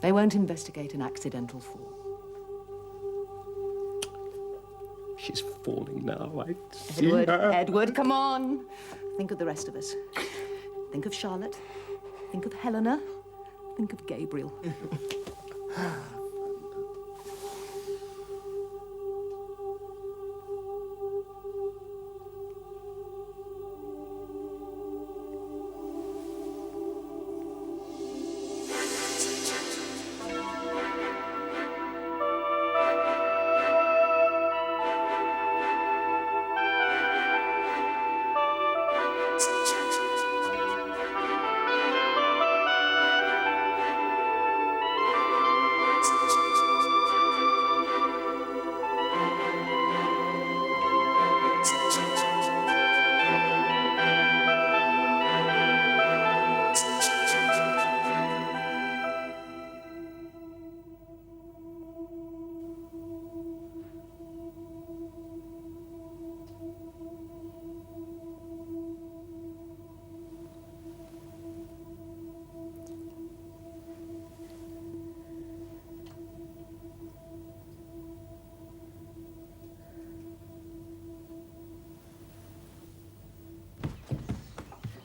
They won't investigate an accidental fall. She's falling now. I see her. Edward, come on. Think of the rest of us. Think of Charlotte. Think of Helena. Think of Gabriel.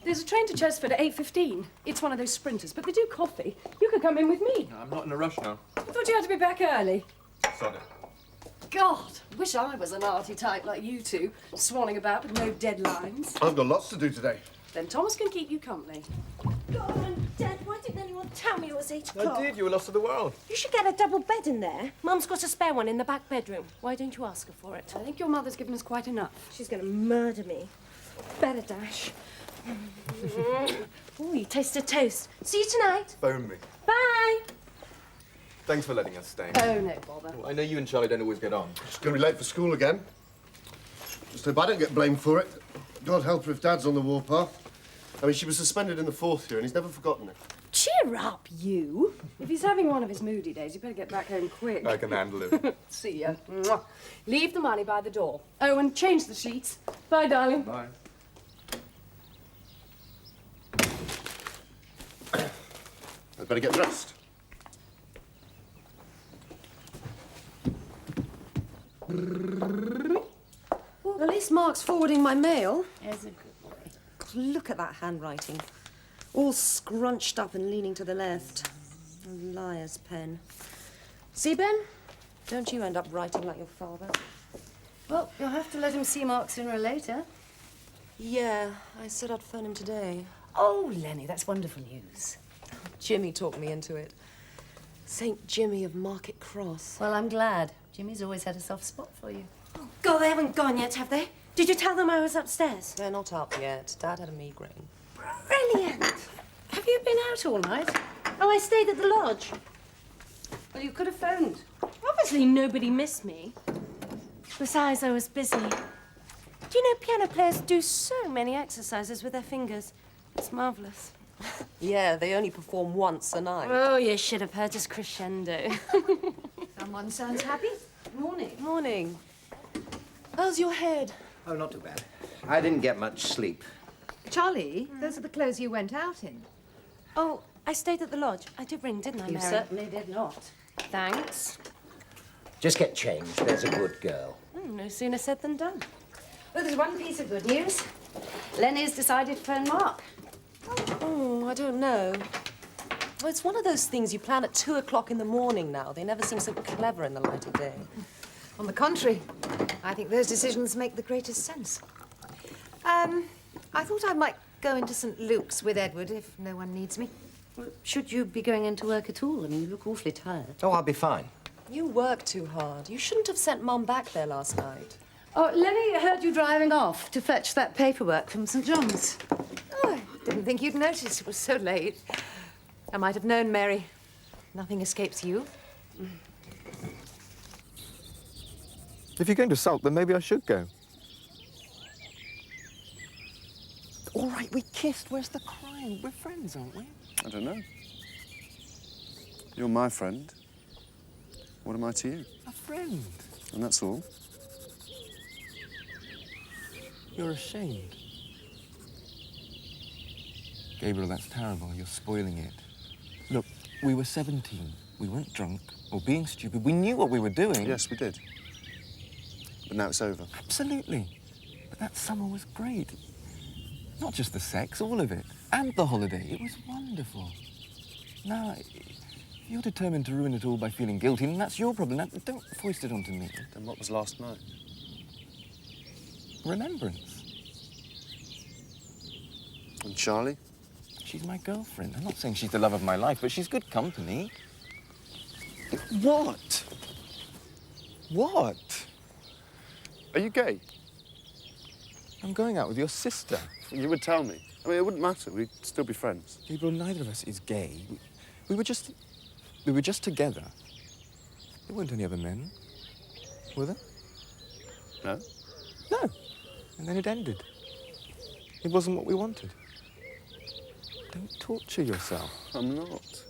There's a train to Chesford at 8:15. It's one of those sprinters, but they do coffee. You could come in with me. No, I'm not in a rush now. I thought you had to be back early. Sod it. God, wish I was an arty type like you two, swanning about with no deadlines. I've got lots to do today. Then Thomas can keep you company. God, I'm dead. Why didn't anyone tell me it was 8 o'clock? I did. You were lost to the world. You should get a double bed in there. Mum's got a spare one in the back bedroom. Why don't you ask her for it? I think your mother's given us quite enough. She's going to murder me. Better dash. Oh, you tasted toast. See you tonight. Phone me. Bye. Thanks for letting us stay. Oh, no bother. Well, I know you and Charlie don't always get on. She's going to be late for school again. Just hope I don't get blamed for it. God help her if Dad's on the warpath. I mean, she was suspended in the 4th year and he's never forgotten it. Cheer up, you. If he's having one of his moody days, you better get back home quick. I can handle it. See ya. Mwah. Leave the money by the door. Oh, and change the sheets. Bye, darling. Bye. I'd better get dressed. Well, at least Mark's forwarding my mail. There's a good boy. God, look at that handwriting. All scrunched up and leaning to the left. A liar's pen. See, Ben? Don't you end up writing like your father. Well, you'll have to let him see Mark sooner or later. Yeah, I said I'd phone him today. Oh, Lenny, that's wonderful news. Jimmy talked me into it. St. Jimmy of Market Cross. Well, I'm glad. Jimmy's always had a soft spot for you. Oh, God, they haven't gone yet, have they? Did you tell them I was upstairs? They're not up yet. Dad had a migraine. Brilliant! Have you been out all night? Oh, I stayed at the lodge. Well, you could have phoned. Obviously, nobody missed me. Besides, I was busy. Do you know piano players do so many exercises with their fingers? It's marvellous. Yeah, they only perform once a night. Oh, you should have heard just crescendo. Someone sounds happy. Morning. Morning. How's your head? Oh, not too bad. I didn't get much sleep. Charlie, those are the clothes you went out in. Oh, I stayed at the lodge. I did ring, didn't I, You Mary? certainly did not. Thanks. Just get changed. There's a good girl. No sooner said than done. Well, there's one piece of good news. Lenny's decided to phone Mark. Oh, I don't know. Well, it's one of those things you plan at 2 o'clock in the morning now. They never seem so clever in the light of day. On the contrary, I think those decisions make the greatest sense. I thought I might go into St. Luke's with Edward if no one needs me. Well, should you be going into work at all? I mean, you look awfully tired. Oh, I'll be fine. You work too hard. You shouldn't have sent Mum back there last night. Oh, Lenny heard you driving off to fetch that paperwork from St. John's. Oh, I didn't think you'd notice. It was so late. I might have known, Mary. Nothing escapes you. If you're going to sulk, then maybe I should go. All right, we kissed. Where's the crying? We're friends, aren't we? I don't know. You're my friend. What am I to you? A friend. And that's all. You're ashamed. Gabriel, that's terrible. You're spoiling it. Look, we were 17. We weren't drunk or being stupid. We knew what we were doing. Yes, we did. But now it's over. Absolutely. But that summer was great. Not just the sex, all of it. And the holiday. It was wonderful. Now, if you're determined to ruin it all by feeling guilty, then that's your problem. Now, don't foist it onto me. Then what was last night? Remembrance. And Charlie? She's my girlfriend. I'm not saying she's the love of my life, but she's good company. What? What? Are you gay? I'm going out with your sister. You would tell me. I mean, it wouldn't matter. We'd still be friends. Gabriel, neither of us is gay. We were just together. There weren't any other men, were there? No? No. And then it ended. It wasn't what we wanted. Don't torture yourself. I'm not.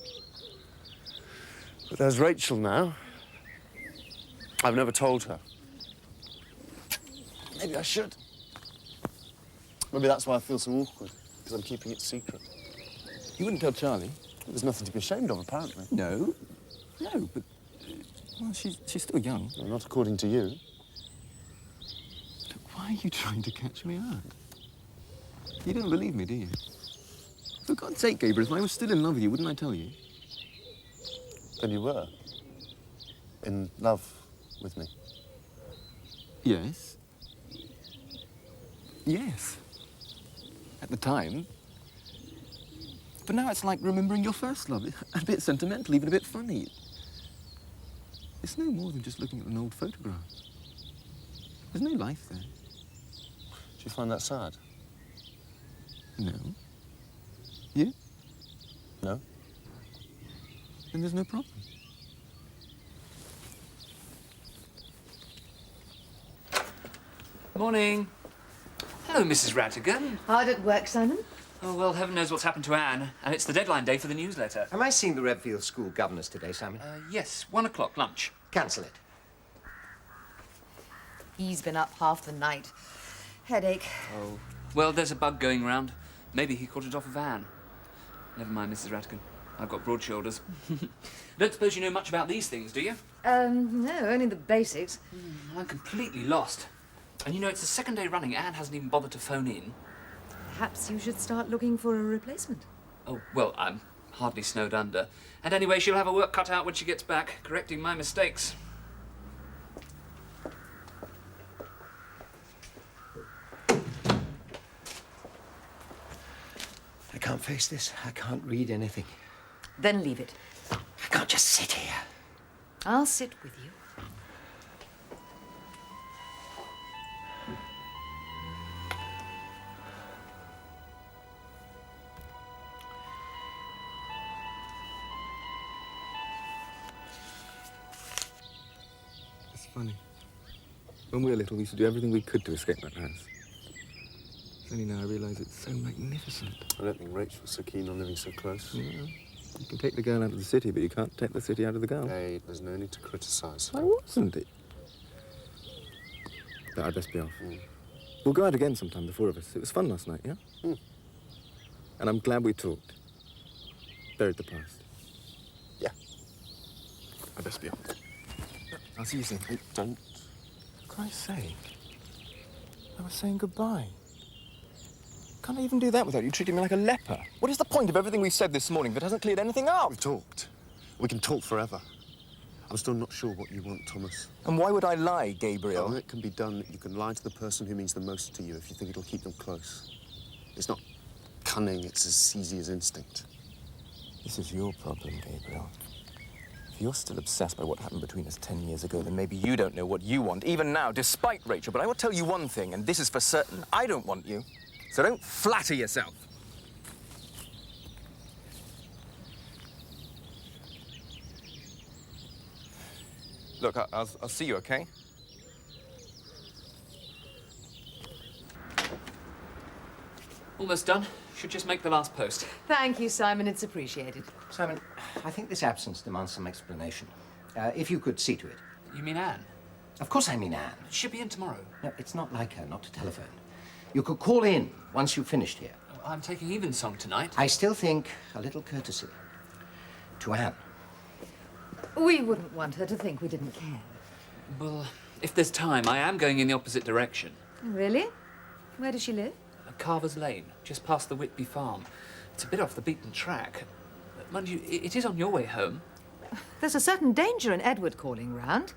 But there's Rachel now. I've never told her. Maybe I should. Maybe that's why I feel so awkward, because I'm keeping it secret. You wouldn't tell Charlie? There's nothing to be ashamed of, apparently. No. No, but... well, she's still young. Well, not according to you. Look, why are you trying to catch me out? You don't believe me, do you? For God's sake, Gabriel, if I was still in love with you, wouldn't I tell you? Then you were. In love with me. Yes. Yes. At the time. But now it's like remembering your first love. A bit sentimental, even a bit funny. It's no more than just looking at an old photograph. There's no life there. Do you find that sad? No. You? No. Then there's no problem. Morning. Hello, Mrs. Rattigan. Hard at work, Simon? Oh, well, heaven knows what's happened to Anne, and it's the deadline day for the newsletter. Am I seeing the Redfield School governors today, Simon? Yes, 1 o'clock, lunch. Cancel it. He's been up half the night. Headache. Oh. Well, there's a bug going round. Maybe he caught it off of Anne. Never mind, Mrs. Rattigan. I've got broad shoulders. Don't suppose you know much about these things, do you? No, only the basics. I'm completely lost. And you know, it's the second day running. Anne hasn't even bothered to phone in. Perhaps you should start looking for a replacement. Oh, well, I'm hardly snowed under. And anyway, she'll have her work cut out when she gets back, correcting my mistakes. I can't face this. I can't read anything. Then leave it. I can't just sit here. I'll sit with you. It's funny. When we were little, we used to do everything we could to escape that house. It's only now I realise it's so magnificent. I don't think Rachel was so keen on living so close. Yeah. You can take the girl out of the city, but you can't take the city out of the girl. Hey, there's no need to criticise. I wasn't it? No, I'd best be off. We'll go out again sometime, the four of us. It was fun last night, yeah? And I'm glad we talked. Buried the past. Yeah. I'd best be off. I'll see you soon. Hey, don't. For Christ's sake. I was saying goodbye. Can't I even do that without you treating me like a leper? What is the point of everything we've said this morning that hasn't cleared anything up? We've talked. We can talk forever. I'm still not sure what you want, Thomas. And why would I lie, Gabriel? Oh, it can be done. You can lie to the person who means the most to you if you think it'll keep them close. It's not cunning, it's as easy as instinct. This is your problem, Gabriel. If you're still obsessed by what happened between us 10 years ago, then maybe you don't know what you want, even now, despite Rachel. But I will tell you one thing, and this is for certain. I don't want you. So don't flatter yourself. Look, I'll see you, okay? Almost done. Should just make the last post. Thank you, Simon. It's appreciated. Simon, I think this absence demands some explanation. If you could see to it. You mean Anne? Of course I mean Anne. She'll be in tomorrow. No, it's not like her not to telephone. You could call in once you've finished here. I'm taking Evensong tonight. I still think a little courtesy to Anne. We wouldn't want her to think we didn't care. Well, if there's time, I am going in the opposite direction. Really? Where does she live? Carver's Lane, just past the Whitby farm. It's a bit off the beaten track. Mind you, it is on your way home. There's a certain danger in Edward calling round,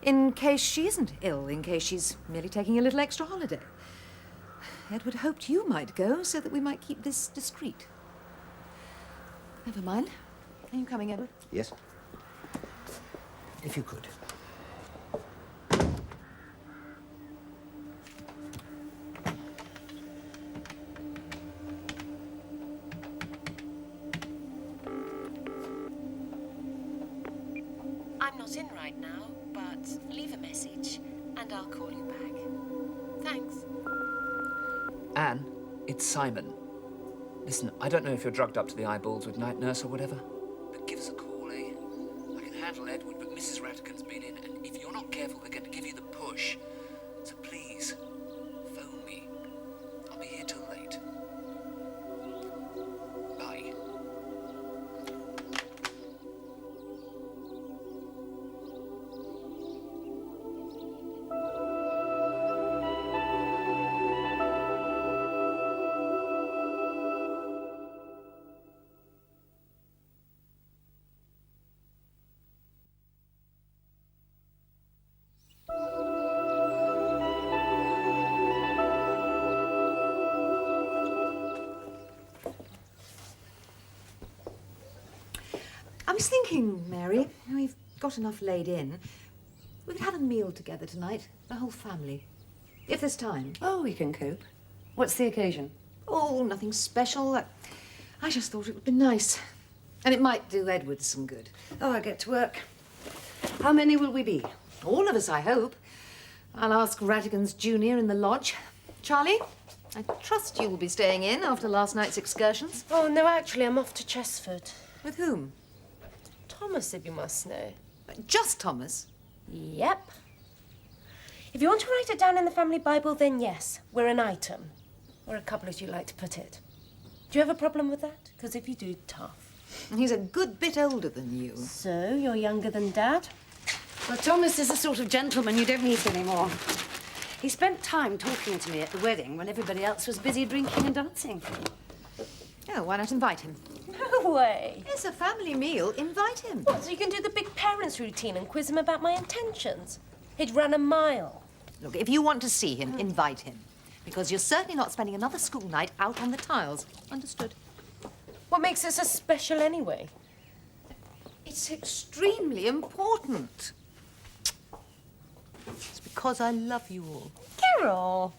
in case she isn't ill, in case she's merely taking a little extra holiday. Edward hoped you might go so that we might keep this discreet. Never mind. Are you coming, Edward? Yes? If you could. I'm not in right now, but leave a message and I'll call you back. Thanks. Anne, it's Simon. Listen, I don't know if you're drugged up to the eyeballs with night nurse or whatever, but give us a call, eh? I can handle Edward, but Mrs. Ratigan's been in, and if you're not careful, they're going to give you the push. So please, phone me. I'll be here till late. Bye. I was thinking, Mary, we've got enough laid in. We could have a meal together tonight, the whole family. If there's time. Oh, we can cope. What's the occasion? Oh, nothing special. I just thought it would be nice. And it might do Edward some good. Oh, I'll get to work. How many will we be? All of us, I hope. I'll ask Ratigan's junior in the lodge. Charlie, I trust you will be staying in after last night's excursions. Oh, no, actually, I'm off to Chesford. With whom? Thomas, if you must know. Just Thomas? Yep. If you want to write it down in the family Bible, then yes, we're an item. Or a couple, as you like to put it. Do you have a problem with that? Because if you do, tough. He's a good bit older than you. So, you're younger than Dad? Well, Thomas is the sort of gentleman you don't meet anymore. He spent time talking to me at the wedding when everybody else was busy drinking and dancing. Oh, why not invite him? No way. It's a family meal. Invite him. What, so you can do the big parents' routine and quiz him about my intentions? He'd run a mile. Look, if you want to see him, invite him. Because you're certainly not spending another school night out on the tiles. Understood? What makes it so special anyway? It's extremely important. It's because I love you all. Carol!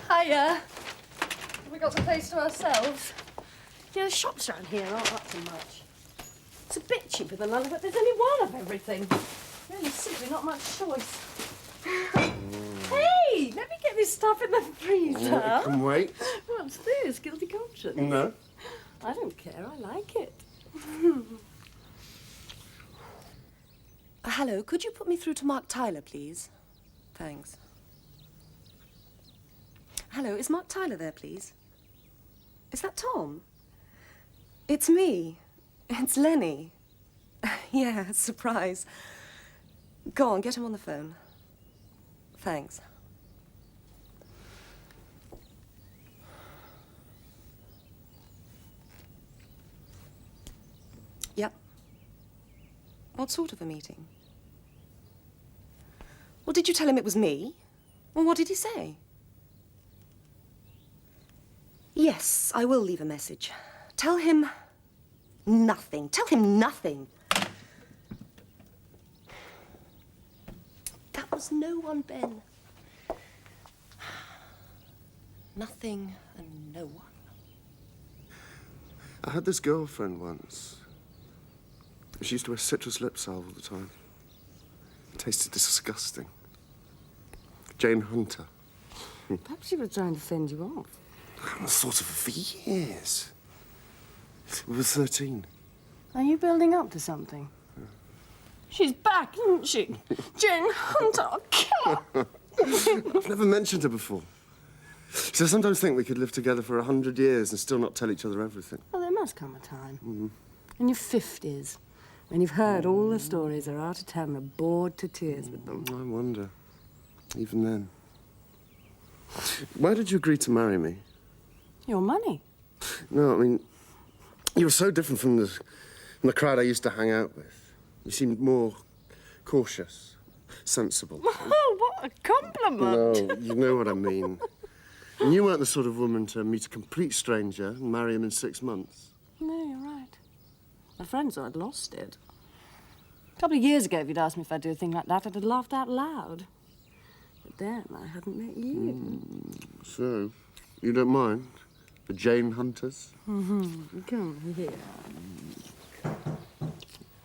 Hiya. We got the place to ourselves. You know, the shops around here aren't up to much. It's a bit cheaper than London, but there's only one of everything. Really, simply not much choice. Hey, let me get this stuff in the freezer. I can wait. What's this? Guilty conscience? No. I don't care. I like it. Hello, could you put me through to Mark Tyler, please? Thanks. Hello, is Mark Tyler there, please? Is that Tom? It's me. It's Lenny. Yeah, surprise. Go on, get him on the phone. Thanks. Yep. What sort of a meeting? Well, did you tell him it was me? Well, what did he say? Yes, I will leave a message. Tell him nothing. Tell him nothing. That was no one, Ben. Nothing and no one. I had this girlfriend once. She used to wear citrus lip salve all the time. It tasted disgusting. Jane Hunter. Perhaps she was trying to fend you off. I haven't thought of her for years. We were 13. Are you building up to something? She's back, isn't she? Jane Hunter, I'll kill her. I've never mentioned her before. So I sometimes think we could live together for 100 years and still not tell each other everything. Well, there must come a time. In your 50s, when you've heard all the stories there are to tell and are bored to tears with them. I wonder, even then. Why did you agree to marry me? Your money. No, I mean, you were so different from the crowd I used to hang out with. You seemed more cautious, sensible. Oh, what a compliment! No, you know what I mean. And you weren't the sort of woman to meet a complete stranger and marry him in 6 months. No, you're right. My friends thought I'd lost it. A couple of years ago, if you'd asked me if I'd do a thing like that, I'd have laughed out loud. But then I hadn't met you. So, you don't mind? The Jane Hunters? Come here.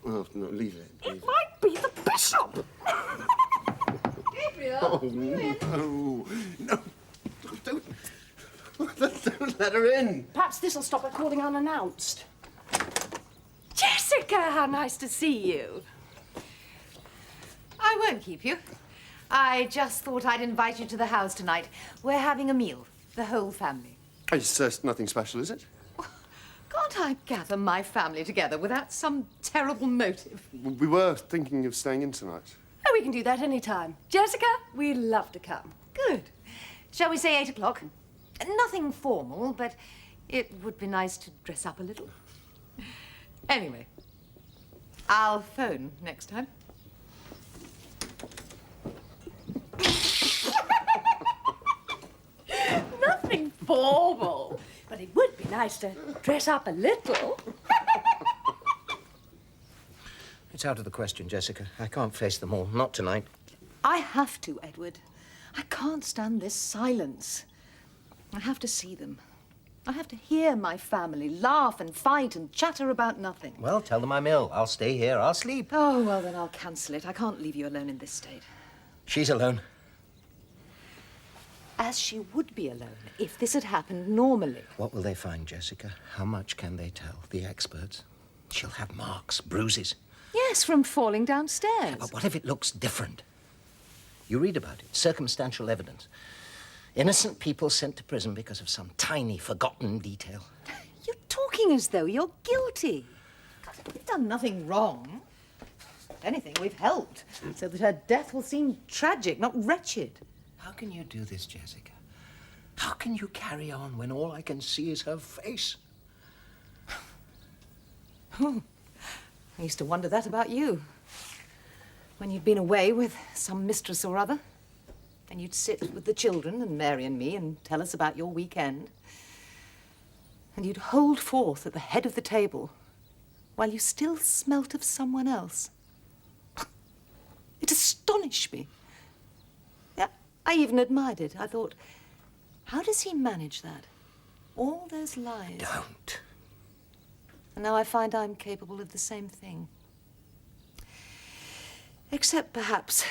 Oh, no, leave it. It might be the bishop! Gabriel! Oh, no. No. Don't let her in. Perhaps this'll stop her calling unannounced. Jessica, how nice to see you. I won't keep you. I just thought I'd invite you to the house tonight. We're having a meal, the whole family. It's nothing special, is it? Can't I gather my family together without some terrible motive? We were thinking of staying in tonight. Oh, we can do that any time. Jessica, we'd love to come. Good. Shall we say 8 o'clock? Nothing formal, but it would be nice to dress up a little. Anyway, I'll phone next time. Nothing formal, but it would be nice to dress up a little. It's out of the question, Jessica. I can't face them all. Not tonight. I have to, Edward. I can't stand this silence. I have to see them. I have to hear my family laugh and fight and chatter about nothing. Well, tell them I'm ill. I'll stay here. I'll sleep. Oh, well, then I'll cancel it. I can't leave you alone in this state. She's alone. As she would be alone if this had happened normally. What will they find, Jessica? How much can they tell, the experts? She'll have marks, bruises. Yes, from falling downstairs. But what if it looks different? You read about it. Circumstantial evidence. Innocent people sent to prison because of some tiny, forgotten detail. You're talking as though you're guilty. God, we've done nothing wrong. If anything, we've helped, so that her death will seem tragic, not wretched. How can you do this, Jessica? How can you carry on when all I can see is her face? I used to wonder that about you. When you'd been away with some mistress or other, and you'd sit with the children and Mary and me and tell us about your weekend. And you'd hold forth at the head of the table while you still smelt of someone else. It astonished me. Yeah, I even admired it. I thought, how does he manage that? All those lies. Don't. And now I find I'm capable of the same thing. Except, perhaps,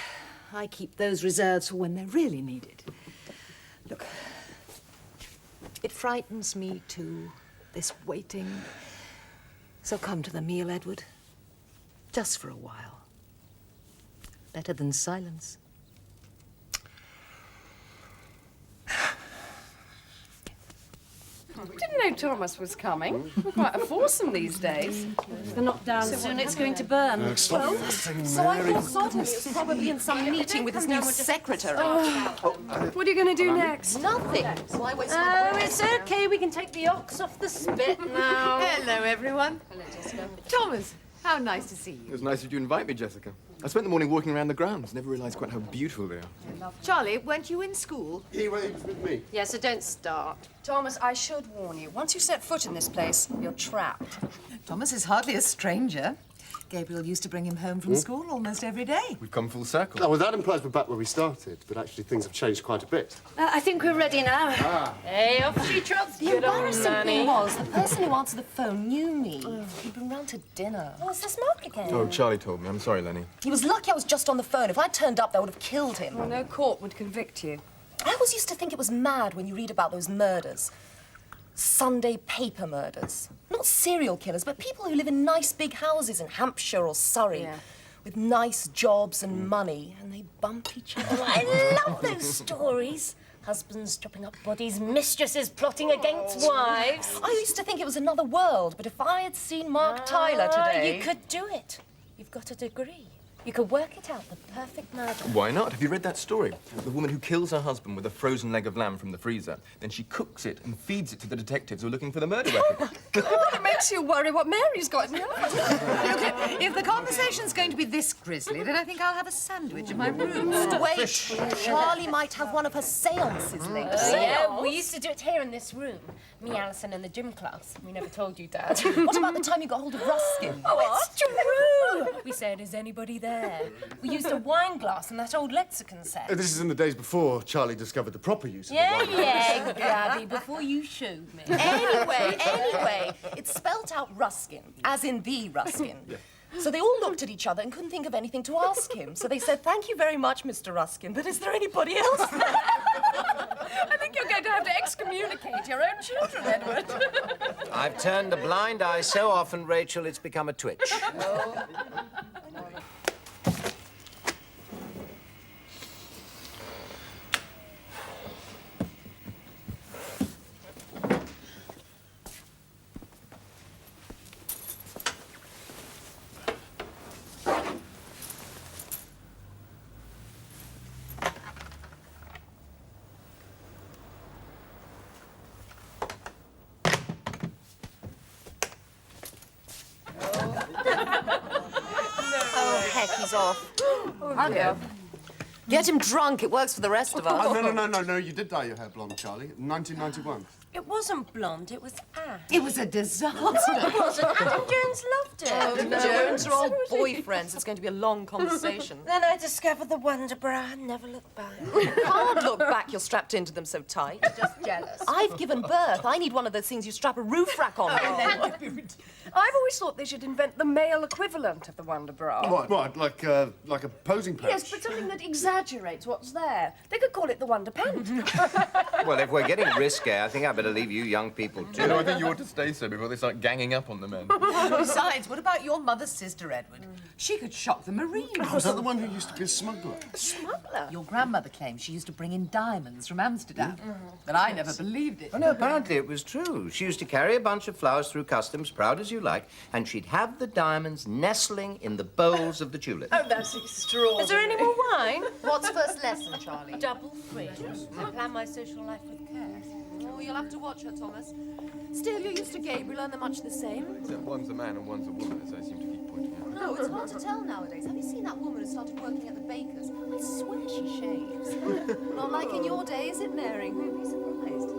I keep those reserves for when they're really needed. Look, it frightens me too, this waiting. So come to the meal, Edward. Just for a while. Better than silence. Didn't know Thomas was coming. We're quite a foursome these days. They're not down soon, it's going to burn. So I thought Sodom was probably in some meeting with his new secretary. What are you going to do next? Nothing. So I wait. Oh, it's okay. We can take the ox off the spit now. Hello, everyone. Thomas, how nice to see It you. was nice of you to invite me, Jessica. I spent the morning walking around the grounds. Never realised quite how beautiful they are. Charlie, weren't you in school? He was with me. Yeah, so don't start. Thomas, I should warn you. Once you set foot in this place, you're trapped. Thomas is hardly a stranger. Gabriel used to bring him home from school almost every day. We've come full circle. Oh, well, that implies we're back where we started, but actually things have changed quite a bit. I think we're ready now. Hey, off she trots. The embarrassing thing was, the person who answered the phone knew me. He'd been round to dinner. What's the smoke again? Oh, Charlie told me. I'm sorry, Lenny. He was lucky I was just on the phone. If I'd turned up, that would have killed him. Well, no court would convict you. I always used to think it was mad when you read about those murders. Sunday paper murders. Not serial killers, but people who live in nice big houses in Hampshire or Surrey. Yeah. With nice jobs and money, and they bump each other. I love those stories. Husbands chopping up bodies, mistresses plotting against wives. I used to think it was another world, but if I had seen Mark Tyler today... You could do it. You've got a degree. You could work it out, the perfect murder. Why not? Have you read that story? The woman who kills her husband with a frozen leg of lamb from the freezer. Then she cooks it and feeds it to the detectives who are looking for the murder weapon. God, it makes you worry what Mary's got in the oven. Look, if the conversation's going to be this grisly, then I think I'll have a sandwich in my room. Wait, Charlie might have one of her seances later. Yeah, we used to do it here in this room. Me, Alison, and the gym class. We never told you, Dad. What about the time you got hold of Ruskin? Oh, it's true! We said, is anybody there? We used a wine glass and that old lexicon set. This is in the days before Charlie discovered the proper use of the Yeah, wine. yeah, Gabby, before you showed me. Anyway, it spelt out Ruskin, as in the Ruskin. Yeah. So they all looked at each other and couldn't think of anything to ask him. So they said, "Thank you very much, Mr. Ruskin, but is there anybody else?" I think you're going to have to excommunicate your own children, Edward. I've turned a blind eye so often, Rachel, it's become a twitch. Oh, heck, he's off. Get him drunk. It works for the rest of us. Oh, no. You did dye your hair blonde, Charlie. 1991. It wasn't blonde, it was ash. It was a disaster. Adam Jones loved it. Oh, no. Jones are old boyfriends. It's going to be a long conversation. Then I discovered the Wonder Bra and never looked back. You can't look back. You're strapped into them so tight. Just jealous. I've given birth. I need one of those things you strap a roof rack on. I've always thought they should invent the male equivalent of the Wonder Bra. What? Like a posing pouch? Yes, but something that exaggerates what's there. They could call it the Wonder Pant. Well, if we're getting risque, I think I better leave you young people too. I think you ought to stay so before they start ganging up on the men. Besides, what about your mother's sister, Edward? She could shock the Marines. Was that the one who used to be a smuggler? Smuggler? Your grandmother claims she used to bring in diamonds from Amsterdam. But I never believed it. Oh, no, apparently it was true. She used to carry a bunch of flowers through customs, proud as you like, and she'd have the diamonds nestling in the bowls of the tulips. Oh, that's extraordinary. Is there any more wine? What's first lesson, Charlie? Double free. I plan my social life with care. Oh, you'll have to watch her, Thomas. Still, you're used to Gabriel, and they're much the same. Except one's a man and one's a woman, as I seem to keep pointing out. No, it's hard to tell nowadays. Have you seen that woman who started working at the baker's? I swear she shaves. Not like in your day, is it, Mary? You'd be surprised.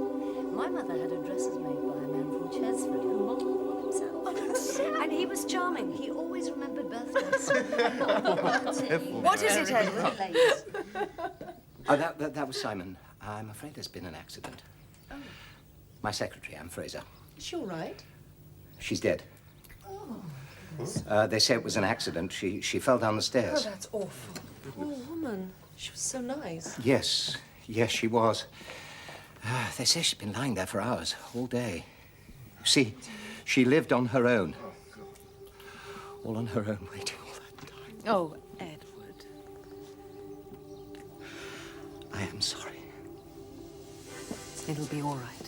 My mother had her dresses made by a man from Chesford who modelled one himself. And he was charming. He always remembered birthdays. What is it, Edward? Oh, that was Simon. I'm afraid there's been an accident. Oh. My secretary, Anne Fraser. Is she all right? She's dead. They say it was an accident. She fell down the stairs. Oh, that's awful. Poor woman. She was so nice. Yes, she was. They say she's been lying there for hours, all day. You see, she lived on her own. All on her own, waiting all that time. Oh, Edward. I am sorry. It'll be all right.